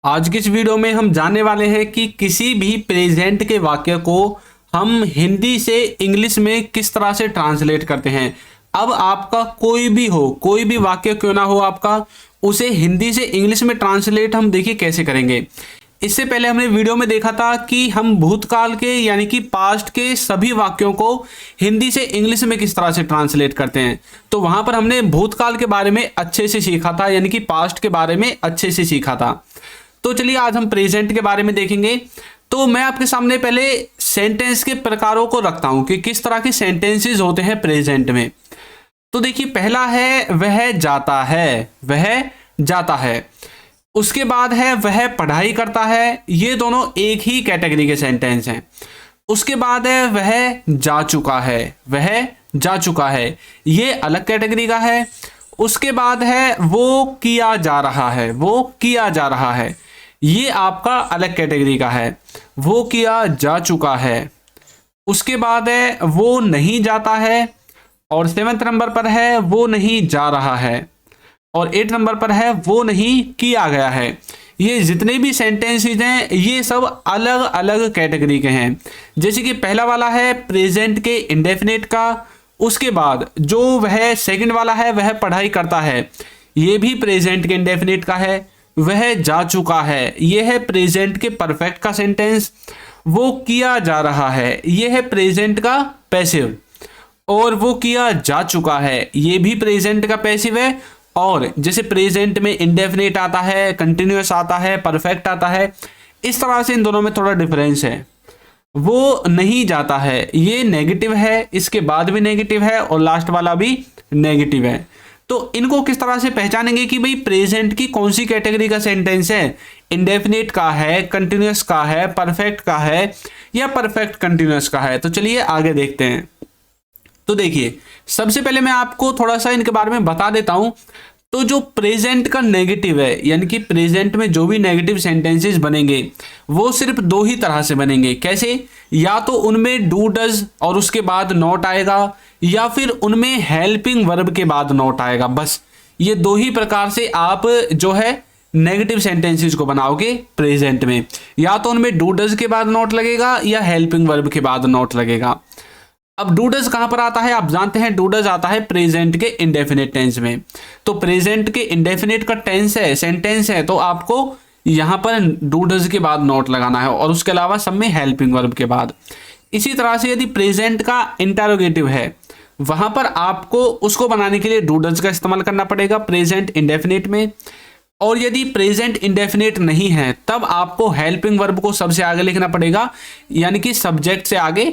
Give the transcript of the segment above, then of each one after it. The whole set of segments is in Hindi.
आज की इस वीडियो में हम जानने वाले हैं कि किसी भी प्रेजेंट के वाक्य को हम हिंदी से इंग्लिश में किस तरह से ट्रांसलेट करते हैं। अब आपका कोई भी वाक्य क्यों ना हो आपका, उसे हिंदी से इंग्लिश में ट्रांसलेट हम देखिए कैसे करेंगे। इससे पहले हमने वीडियो में देखा था कि हम भूतकाल के यानी कि पास्ट के सभी वाक्यों को हिंदी से इंग्लिश में किस तरह से ट्रांसलेट करते हैं। तो वहां पर हमने भूतकाल के बारे में अच्छे से सीखा था, यानी कि पास्ट के बारे में अच्छे से सीखा था। तो चलिए आज हम प्रेजेंट के बारे में देखेंगे। तो मैं आपके सामने पहले सेंटेंस के प्रकारों को रखता हूं कि किस तरह के सेंटेंसेस होते हैं प्रेजेंट में। तो देखिए पहला है वह जाता है, वह जाता है। उसके बाद है वह पढ़ाई करता है, ये दोनों एक ही कैटेगरी के सेंटेंस हैं। उसके बाद है वह जा चुका है, वह जा चुका है, ये अलग कैटेगरी का है। उसके बाद है वो किया जा रहा है, वो किया जा रहा है, ये आपका अलग कैटेगरी का है। वो किया जा चुका है। उसके बाद है वो नहीं जाता है, और 7वें नंबर पर है वो नहीं जा रहा है, और 8 नंबर पर है वो नहीं किया गया है। ये जितने भी सेंटेंसेस हैं ये सब अलग अलग कैटेगरी के हैं। जैसे कि पहला वाला है प्रेजेंट के इंडेफिनिट का, उसके बाद जो वह सेकंड वाला है वह पढ़ाई करता है, ये भी प्रेजेंट के इंडेफिनिट का है। वह जा चुका है, यह है प्रेजेंट के परफेक्ट का सेंटेंस। वो किया जा रहा है, यह है प्रेजेंट का पैसिव, और वो किया जा चुका है, ये भी प्रेजेंट का पैसिव है। और जैसे प्रेजेंट में इंडेफिनिट आता है, कंटिन्यूअस आता है, परफेक्ट आता है, इस तरह से इन दोनों में थोड़ा डिफरेंस है। वो नहीं जाता है, ये नेगेटिव है, इसके बाद भी नेगेटिव है, और लास्ट वाला भी नेगेटिव है। तो इनको किस तरह से पहचानेंगे कि भाई प्रेजेंट की कौन सी कैटेगरी का सेंटेंस है, इंडेफिनिट का है, कंटिन्यूअस का है, परफेक्ट का है, या परफेक्ट कंटिन्यूअस का है। तो चलिए आगे देखते हैं। तो देखिए सबसे पहले मैं आपको थोड़ा सा इनके बारे में बता देता हूं। तो जो प्रेजेंट का नेगेटिव है, यानी कि प्रेजेंट में जो भी नेगेटिव सेंटेंसेस बनेंगे वो सिर्फ दो ही तरह से बनेंगे। कैसे? या तो उनमें डू डज और उसके बाद नॉट आएगा, या फिर उनमें हेल्पिंग वर्ब के बाद नॉट आएगा। बस ये दो ही प्रकार से आप जो है नेगेटिव सेंटेंसेस को बनाओगे प्रेजेंट में। या तो उनमें डू डज के बाद नॉट लगेगा या हेल्पिंग वर्ब के बाद नॉट लगेगा। अब डू डज कहां पर आता है? आप जानते हैं डू डज आता है प्रेजेंट के इंडेफिनिट टेंस में। तो प्रेजेंट के इंडेफिनिट का टेंस है, सेंटेंस है, तो आपको यहां पर डू डज के बाद नॉट लगाना है, और उसके अलावा सब में हेल्पिंग वर्ब के बाद। इसी तरह से यदि प्रेजेंट का इंटरोगेटिव है, वहां पर आपको उसको बनाने के लिए डू डज का इस्तेमाल करना पड़ेगा प्रेजेंट इंडेफिनिट में। और यदि प्रेजेंट इंडेफिनिट नहीं है तब आपको हेल्पिंग वर्ब को सबसे आगे लिखना पड़ेगा, यानी कि सब्जेक्ट से आगे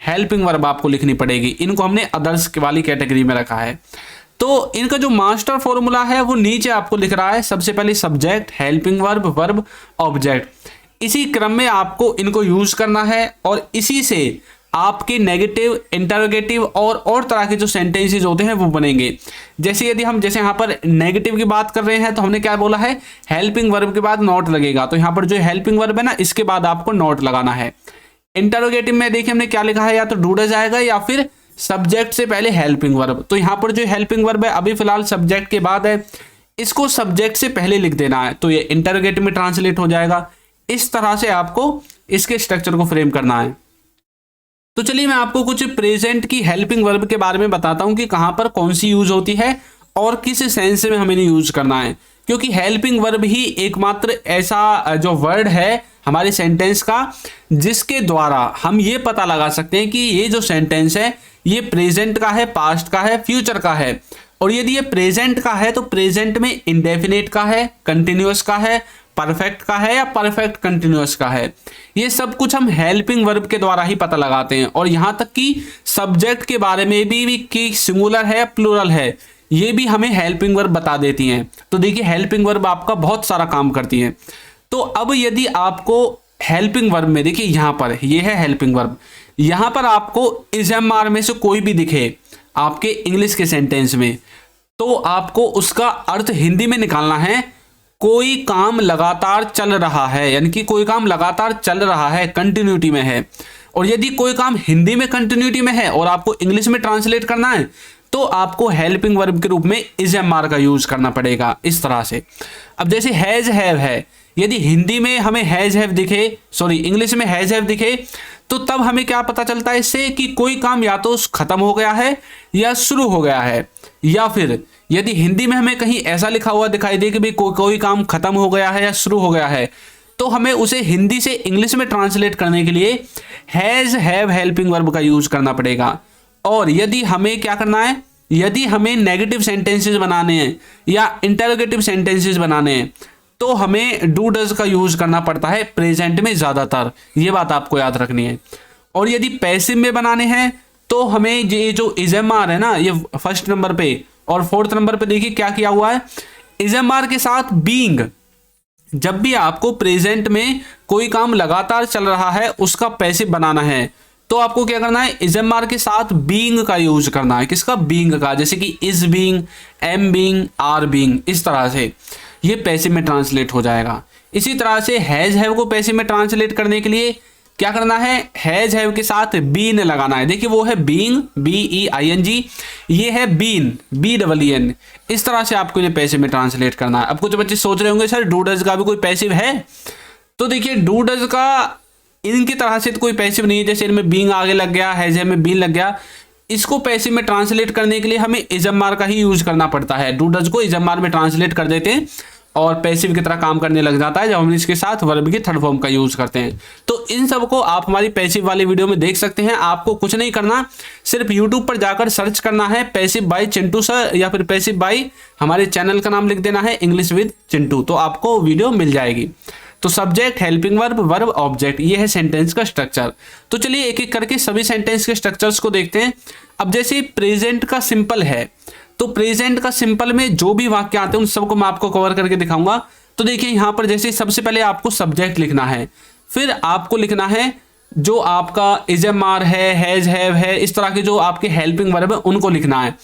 हेल्पिंग वर्ब आपको लिखनी पड़ेगी। इनको हमने अदर्स वाली कैटेगरी में रखा है। तो इनका जो मास्टर फॉर्मूला है वो नीचे आपको लिख रहा है। सबसे पहले subject, helping verb, verb, object, इसी क्रम में आपको इनको यूज करना है, और इसी से आपके नेगेटिव, इंटरोगेटिव और तरह के जो सेंटेंसेस होते हैं वो बनेंगे। जैसे यदि हम जैसे यहाँ पर नेगेटिव की बात कर रहे हैं तो हमने क्या बोला है, हेल्पिंग वर्ब के बाद नॉट लगेगा। तो यहाँ पर जो हेल्पिंग वर्ब है ना, इसके बाद आपको नॉट लगाना है। इंटरोगेटिव में देखिए हमने क्या लिखा है, या तो डू डज आएगा या फिर सब्जेक्ट से पहले हेल्पिंग वर्ब। तो यहाँ पर जो हेल्पिंग वर्ब है अभी फिलहाल सब्जेक्ट के बाद है, इसको सब्जेक्ट से पहले लिख देना है, तो ये इंटरोगेटिव में ट्रांसलेट हो जाएगा। इस तरह से आपको इसके स्ट्रक्चर को फ्रेम करना है। तो चलिए मैं आपको कुछ प्रेजेंट की हेल्पिंग वर्ब के बारे में बताता हूं कि कहां पर कौन सी यूज होती है और किस सेंस में हमें यूज करना है। क्योंकि हेल्पिंग वर्ब ही एकमात्र ऐसा जो वर्ड है हमारे सेंटेंस का जिसके द्वारा हम ये पता लगा सकते हैं कि ये जो सेंटेंस है ये प्रेजेंट का है, पास्ट का है, फ्यूचर का है। और यदि ये प्रेजेंट का है तो प्रेजेंट में इंडेफिनिट का है, कंटिन्यूअस का है, परफेक्ट का है, या परफेक्ट कंटिन्यूअस का है। ये सब कुछ हम हेल्पिंग वर्ब के द्वारा ही पता लगाते हैं। और यहां तक कि सब्जेक्ट के बारे में भी कि सिंगुलर है, प्लूरल है, ये भी हमें हेल्पिंग वर्ब बता देती हैं। तो देखिए हेल्पिंग वर्ब आपका बहुत सारा काम करती है। तो अब यदि आपको हेल्पिंग वर्ब में देखिए यहां पर ये है हेल्पिंग वर्ब, यहां पर आपको इज़-एम-आर में से कोई भी दिखे आपके इंग्लिश के सेंटेंस में, तो आपको उसका अर्थ हिंदी में निकालना है। कोई काम लगातार चल रहा है, यानी कि कोई काम लगातार चल रहा है, कंटिन्यूटी में है। और यदि कोई काम हिंदी में कंटिन्यूटी में है और आपको इंग्लिश में ट्रांसलेट करना है तो आपको हेल्पिंग वर्ब के रूप में इज़-एम-आर का यूज करना पड़ेगा इस तरह से। अब जैसे हैज, हैव है, यदि हिंदी में हमें हैज हैव दिखे, सॉरी इंग्लिश में हैज हैव दिखे, तो तब हमें क्या पता चलता है इससे कि कोई काम या तो खत्म हो गया है या शुरू हो गया है। या फिर यदि हिंदी में हमें कहीं ऐसा लिखा हुआ दिखाई दे कि भाई कोई काम खत्म हो गया है या शुरू हो गया है, तो हमें उसे हिंदी से इंग्लिश में ट्रांसलेट करने के लिए हैज हैव हेल्पिंग वर्ब का यूज करना पड़ेगा। और यदि हमें क्या करना है, यदि हमें नेगेटिव सेंटेंसेस बनाने हैं या इंटरोगेटिव सेंटेंसेस बनाने हैं, तो हमें डू डज का यूज करना पड़ता है प्रेजेंट में ज्यादातर, ये बात आपको याद रखनी है। और यदि पैसिव में बनाने हैं तो हमें ये जो इजएमआर है ना, ये फर्स्ट नंबर पे और फोर्थ नंबर पे देखिए क्या किया हुआ है, इजएमआर के साथ बीइंग। जब भी आपको प्रेजेंट में कोई काम लगातार चल रहा है उसका पैसिव बनाना है, तो आपको क्या करना है, इजएमआर के साथ बीइंग का यूज करना है। किसका? बीइंग का। जैसे कि is being, am being, are being, इस तरह से ये पैसिव में ट्रांसलेट हो जाएगा। इसी तरह से हैज हैव को पैसिव में ट्रांसलेट करने के लिए क्या करना है, हैज हैव के साथ बीन लगाना है। देखिए वो है बीइंग, BEING, ये है बीन, BEEN। इस तरह से आपको इन्हें पैसिव में ट्रांसलेट करना है। अब कुछ बच्चे सोच रहे होंगे सर डू डज का भी कोई पैसिव है, तो देखिए डू डज का इनकी तरह से तो कोई पैसिव नहीं है, जैसे इनमें बीइंग आगे लग गया, हैज हैव में बीन लग गया। इसको पैसिव में ट्रांसलेट करने के लिए हमें इजएमआर का ही यूज करना पड़ता है। डू डज को इजएमआर में ट्रांसलेट कर देते हैं और पैसिव की तरह काम करने लग जाता है जब हम इसके साथ वर्ब की थर्ड फॉर्म का यूज करते हैं। तो इन सब को आप हमारी पैसिव वाली वीडियो में देख सकते हैं। आपको कुछ नहीं करना, सिर्फ यूट्यूब पर जाकर सर्च करना है पैसिव बाय चिंटू सर, या फिर पैसिव बाय हमारे चैनल का नाम लिख देना है इंग्लिश विद चिंटू, तो आपको वीडियो मिल जाएगी। तो subject, helping verb, verb, object, ये है सेंटेंस का स्ट्रक्चर। तो चलिए एक एक करके सभी सेंटेंस के स्ट्रक्चर्स को देखते हैं। अब जैसे प्रेजेंट का सिंपल है, तो प्रेजेंट का सिंपल में जो भी वाक्य आते हैं उन सबको मैं आपको कवर करके दिखाऊंगा। तो देखिए यहाँ पर जैसे सबसे पहले आपको सब्जेक्ट लिखना है, फिर आपको लिखना है जो आपका इजएमआर है, हैज हैव है, इस तरह के जो आपके हेल्पिंग वर्ब है उनको लिखना है।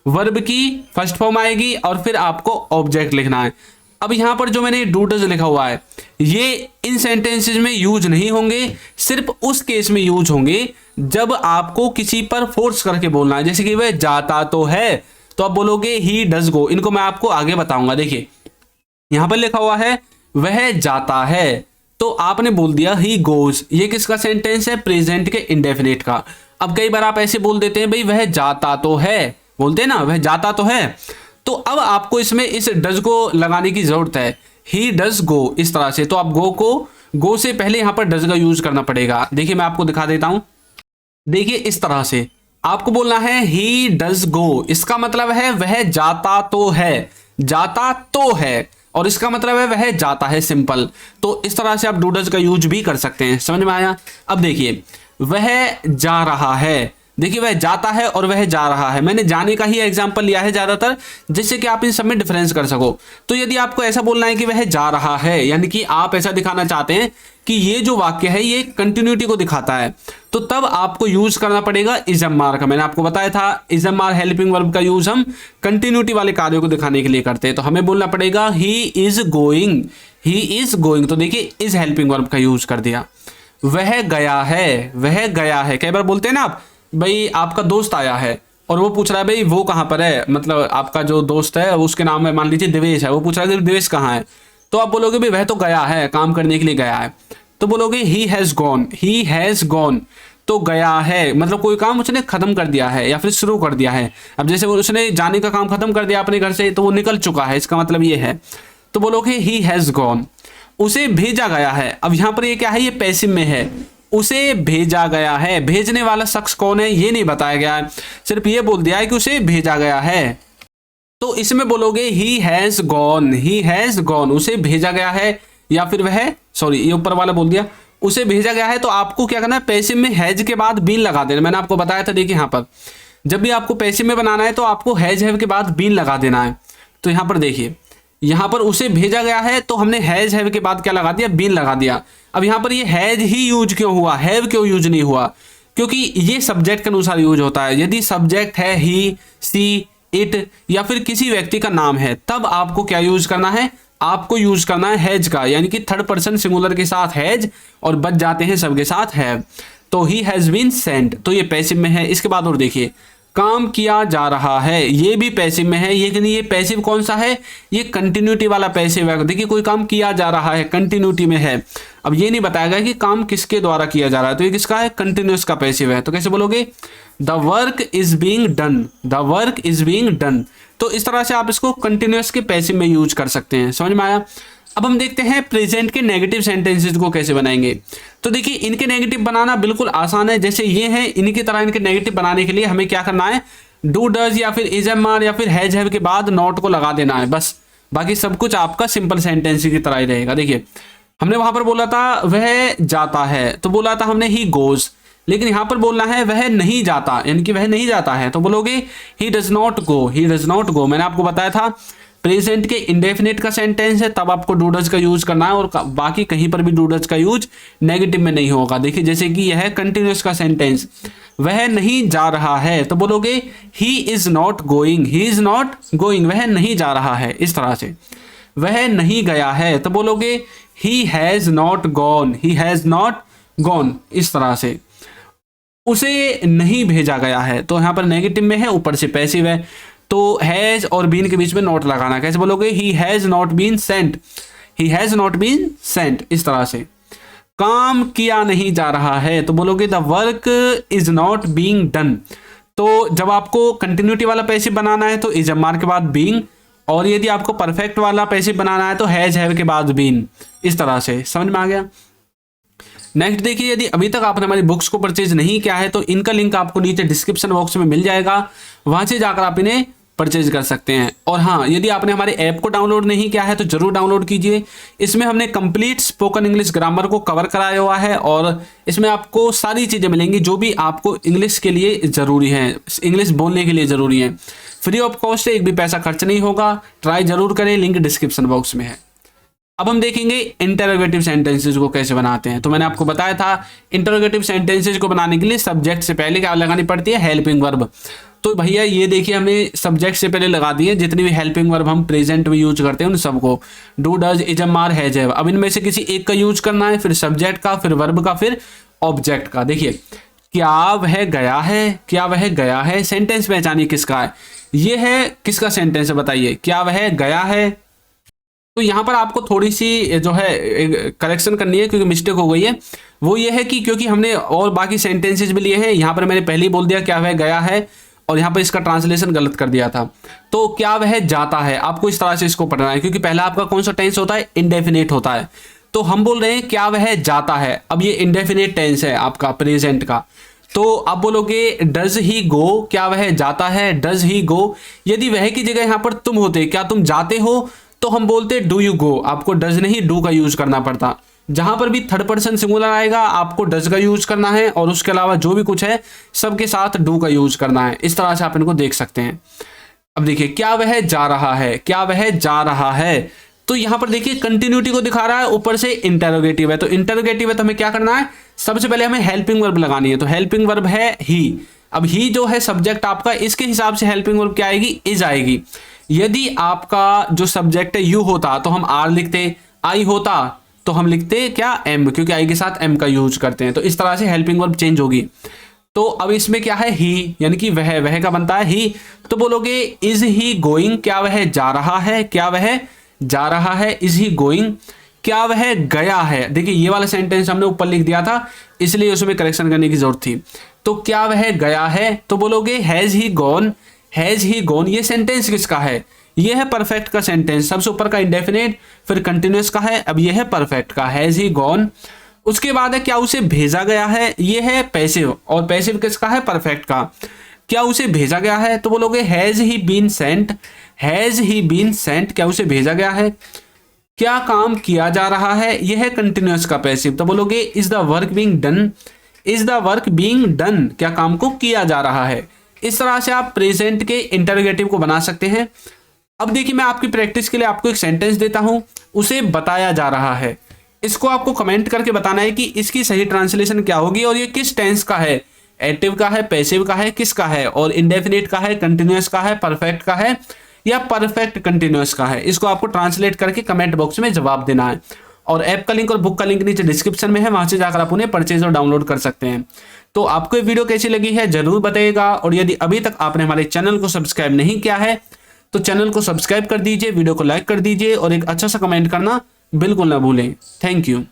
वर्ब की फर्स्ट फॉर्म आएगी और फिर आपको ऑब्जेक्ट लिखना है। अब यहाँ पर जो मैंने डू डज लिखा हुआ है ये इन सेंटेंसेस में यूज नहीं होंगे, सिर्फ उस केस में यूज होंगे जब आपको किसी पर फोर्स करके बोलना है। जैसे कि वह जाता तो है, तो आप बोलोगे ही डज गो। इनको मैं आपको आगे बताऊंगा। देखिए यहां पर लिखा हुआ है वह जाता है, तो आपने बोल दिया ही गोज। ये किसका सेंटेंस है? प्रेजेंट के इंडेफिनिट का। अब कई बार आप ऐसे बोल देते हैं भाई वह जाता तो है, बोलते हैं ना वह जाता तो है, तो अब आपको इसमें इस डज को लगाने की जरूरत है, ही डज गो, इस तरह से। तो आप गो से पहले यहां पर डज का यूज करना पड़ेगा। देखिए मैं आपको दिखा देता हूं, देखिए इस तरह से आपको बोलना है ही डज गो। इसका मतलब है वह जाता तो है, जाता तो है, और इसका मतलब है वह जाता है, सिंपल। तो इस तरह से आप डू डज का यूज भी कर सकते हैं। समझ में आया? अब देखिए वह जा रहा है, देखिए वह जाता है और वह जा रहा है। मैंने जाने का ही एग्जांपल लिया है ज्यादातर, जिससे कि आप इन सब में डिफरेंस कर सको। तो यदि आपको ऐसा बोलना है कि वह जा रहा है, यानी कि आप ऐसा दिखाना चाहते हैं कि ये जो वाक्य है ये कंटिन्यूटी को दिखाता है, तो तब आपको यूज करना पड़ेगा इजएमआर का। मैंने आपको बताया था इजएमआर हेल्पिंग वर्ब का यूज हम कंटिन्यूटी वाले कार्यों को दिखाने के लिए करते हैं। तो हमें बोलना पड़ेगा he is going, he is going. तो देखिए इज हेल्पिंग वर्ब का यूज कर दिया। वह गया है, वह गया है। कई बार बोलते हैं ना आप, भाई आपका दोस्त आया है और वो पूछ रहा है भाई वो कहाँ पर है, मतलब आपका जो दोस्त है उसके नाम है मान लीजिए दिवेश है, वो पूछ रहा है दिवेश कहाँ है, तो आप बोलोगे भाई वह तो गया है, काम करने के लिए गया है। तो बोलोगे he has gone, he has gone. तो गया है मतलब कोई काम उसने खत्म कर दिया है या फिर शुरू कर दिया है। अब जैसे उसने जाने का काम खत्म कर दिया अपने घर से, तो वो निकल चुका है, इसका मतलब ये है। तो बोलोगे ही हैज गॉन। उसे भेजा गया है, अब यहाँ पर ये क्या है, ये पैसिव में है, उसे भेजा गया है। भेजने वाला शख्स कौन है ये नहीं बताया गया है, सिर्फ ये बोल दिया है कि उसे भेजा गया है। तो इसमें बोलोगे he has gone, he has gone, उसे भेजा गया है, या फिर वह, सॉरी ये ऊपर वाला बोल दिया, उसे भेजा गया है। तो आपको क्या करना है, पैसिव में हैज के बाद बीन लगा देना। मैंने आपको बताया था, देखिए यहाँ पर जब भी आपको पैसिव में बनाना है तो आपको हैज हैव के बाद बीन लगा देना है। तो यहाँ पर देखिए, यहाँ पर उसे भेजा गया है तो हमने हैज हैव के बाद क्या लगा दिया, बीन लगा दिया। अब यहाँ पर ये हैज ही यूज क्यों हुआ, हैव क्यों यूज नहीं हुआ, क्योंकि ये सब्जेक्ट के अनुसार यूज होता है। यदि सब्जेक्ट है ही, सी, इट या फिर किसी व्यक्ति का नाम है, तब आपको क्या यूज करना है, आपको यूज करना है हैज का, यानी कि थर्ड पर्सन सिंगुलर के साथ हैज और बच जाते हैं सबके साथ हैव। तो ही हैज बीन सेंट, तो ये पैसिव में है। इसके बाद और देखिए, काम किया जा रहा है, ये भी पैसिव में है, लेकिन ये पैसिव कौन सा है, ये कंटिन्यूटी वाला पैसिव है। देखिए कोई काम किया जा रहा है, कंटिन्यूटी में है। अब ये नहीं बताया गया कि काम किसके द्वारा किया जा रहा है, तो ये किसका है, कंटिन्यूस का पैसिव है। तो कैसे बोलोगे, the work is being done, the work is being done. तो इस तरह से आप इसको कंटिन्यूस के पैसिव में यूज कर सकते हैं। समझ में आया। अब हम देखते हैं प्रेजेंट के नेगेटिव सेंटेंसेस को कैसे बनाएंगे। तो देखिए इनके नेगेटिव बनाना बिल्कुल आसान है। जैसे ये हैं, इनकी तरह इनके नेगेटिव बनाने के लिए हमें क्या करना है, डू डज या फिर इज एम आर या फिर हैज हैव के बाद नॉट को लगा देना है बस। बाकी सब कुछ आपका सिंपल सेंटेंस की तरह ही रहेगा। देखिए हमने वहां पर बोला था वह जाता है, तो बोला था हमने ही गोज, लेकिन यहां पर बोलना है वह नहीं जाता, यानी कि वह नहीं जाता है, तो बोलोगे he does not go, he does not go. मैंने आपको बताया था प्रेजेंट के इंडेफिनिट का सेंटेंस है तब आपको डू डज का यूज करना है, और बाकी कहीं पर भी डू डज का यूज नेगेटिव में नहीं होगा। देखिए जैसे कि यह है कंटिन्यूस का सेंटेंस, वह नहीं जा रहा है, तो बोलोगे he is not going, he is not going, वह नहीं जा रहा है। इस तरह से वह नहीं गया है, तो बोलोगे he has not gone, he has not gone. इस तरह से उसे नहीं भेजा गया है, तो यहां पर नेगेटिव में है, ऊपर से पैसिव है, तो हैज और बीन के बीच में नॉट लगाना। कैसे बोलोगे, he has not been sent, he has not been sent. इस तरह से काम किया नहीं जा रहा है, तो बोलोगे the work is not being done. तो जब आपको कंटिन्यूटी वाला पैसिव बनाना है तो इज एम आर के बाद बीइंग, और यदि आपको परफेक्ट वाला पैसिव बनाना है तो हैज हैव के बाद बीन। इस तरह से समझ में आ गया। नेक्स्ट देखिए, यदि अभी तक आपने हमारी बुक्स को परचेज नहीं किया है तो इनका लिंक आपको नीचे डिस्क्रिप्शन बॉक्स में मिल जाएगा, वहां से जाकर आप इन्हें परचेज कर सकते हैं। और हाँ, यदि आपने हमारे ऐप को डाउनलोड नहीं किया है तो जरूर डाउनलोड कीजिए। इसमें हमने कंप्लीट स्पोकन इंग्लिश ग्रामर को कवर कराया हुआ है, और इसमें आपको सारी चीज़ें मिलेंगी जो भी आपको इंग्लिश के लिए ज़रूरी है, इंग्लिश बोलने के लिए ज़रूरी है। फ्री ऑफ कॉस्ट है, एक भी पैसा खर्च नहीं होगा। ट्राई जरूर करें, लिंक डिस्क्रिप्शन बॉक्स में है। अब हम देखेंगे इंटरोगेटिव सेंटेंसेस को कैसे बनाते हैं। तो मैंने आपको बताया था इंटरोगेटिव सेंटेंसेस को बनाने के लिए सब्जेक्ट से पहले क्या लगानी पड़ती है, हेल्पिंग वर्ब। तो भैया ये देखिए हमने सब्जेक्ट से पहले लगा दिए जितनी भी हेल्पिंग वर्ब हम प्रेजेंट में यूज करते हैं उन सबको, do does is am are has have. अब इनमें से किसी एक का यूज करना है, फिर सब्जेक्ट का, फिर वर्ब का, फिर ऑब्जेक्ट का। देखिए क्या वह गया है, क्या वह गया है, सेंटेंस पहचानिए किसका है, ये है किसका सेंटेंस है बताइए, क्या वह गया है। तो यहाँ पर आपको थोड़ी सी जो है करेक्शन करनी है क्योंकि मिस्टेक हो गई है। वो ये है कि क्योंकि हमने और बाकी सेंटेंसेस भी लिए हैं, यहाँ पर मैंने पहले ही बोल दिया क्या वह गया है, और यहाँ पर इसका ट्रांसलेशन गलत कर दिया था। तो क्या वह जाता है, आपको इस तरह से इसको पढ़ना है क्योंकि पहला आपका कौन सा टेंस होता है, इंडेफिनिट होता है। तो हम बोल रहे हैं क्या वह जाता है, अब ये इंडेफिनिट टेंस है आपका प्रेजेंट का। तो आप बोलोगे डज ही गो, क्या वह जाता है, डज ही गो। यदि वह की जगह यहाँ पर तुम होते, क्या तुम जाते हो, तो हम बोलते डू यू गो, आपको डज नहीं डू का यूज करना पड़ता। जहां पर भी थर्ड पर्सन सिंगुलर आएगा आपको डज का यूज करना है, और उसके अलावा जो भी कुछ है सबके साथ डू का यूज करना है। इस तरह से आप इनको देख सकते हैं। अब देखिए क्या वह जा रहा है, क्या वह जा रहा है, तो यहां पर देखिए कंटिन्यूटी को दिखा रहा है, ऊपर से इंटरोगेटिव है। तो इंटरोगेटिव है तो हमें क्या करना है, सबसे पहले हमें हेल्पिंग वर्ब लगानी है। तो हेल्पिंग वर्ब है ही। अब ही जो है सब्जेक्ट आपका, इसके हिसाब से हेल्पिंग वर्ब क्या आएगी, इज आएगी। यदि आपका जो सब्जेक्ट है यू होता तो हम आर लिखते, आई होता तो हम लिखते क्या, एम, क्योंकि आई के साथ एम का यूज करते हैं। तो इस तरह से हेल्पिंग वर्ब चेंज होगी। तो अब इसमें क्या है, ही, यानी कि वह का बनता है ही। तो बोलोगे इज ही गोइंग, क्या वह जा रहा है, क्या वह जा रहा है, इज ही गोइंग। क्या वह गया है, देखिए ये वाला सेंटेंस हमने ऊपर लिख दिया था इसलिए उसमें करेक्शन करने की जरूरत थी। तो क्या वह गया है, तो बोलोगे has he gone, has he gone. ये सेंटेंस किसका है, ये है परफेक्ट का सेंटेंस, सबसे ऊपर का इंडेफिनिट, फिर कंटिन्यूअस का है, अब ये है परफेक्ट का, हैज ही गॉन। उसके बाद है क्या उसे भेजा गया है, ये है पैसिव, और पैसिव किसका है, परफेक्ट का। क्या उसे भेजा गया है, तो बोलोगे has he been sent, has he been sent, क्या उसे भेजा गया है। क्या काम किया जा रहा है, यह है कंटिन्यूअस का पैसिव, तो बोलोगे is the work being done, is the work being done, क्या काम को किया जा रहा है। इस तरह से आप प्रेजेंट के इंटरोगेटिव को बना सकते हैं। अब देखिए मैं आपकी प्रैक्टिस के लिए आपको एक सेंटेंस देता हूं, उसे बताया जा रहा है, इसको आपको कमेंट करके बताना है कि इसकी सही ट्रांसलेशन क्या होगी और ये किस टेंस का है, एक्टिव का है, पैसिव का है, किसका है, और इंडेफिनिट का है, कंटिन्यूअस का है, परफेक्ट का है, या परफेक्ट कंटिन्यूअस का है। इसको आपको ट्रांसलेट करके कमेंट बॉक्स में जवाब देना है। और ऐप का लिंक और बुक का लिंक नीचे डिस्क्रिप्शन में है, वहां से जाकर आप उन्हें परचेज और डाउनलोड कर सकते हैं। तो आपको ये वीडियो कैसी लगी है जरूर बताइएगा, और यदि अभी तक आपने हमारे चैनल को सब्सक्राइब नहीं किया है तो चैनल को सब्सक्राइब कर दीजिए, वीडियो को लाइक कर दीजिए और एक अच्छा सा कमेंट करना बिल्कुल ना भूलें। Thank you.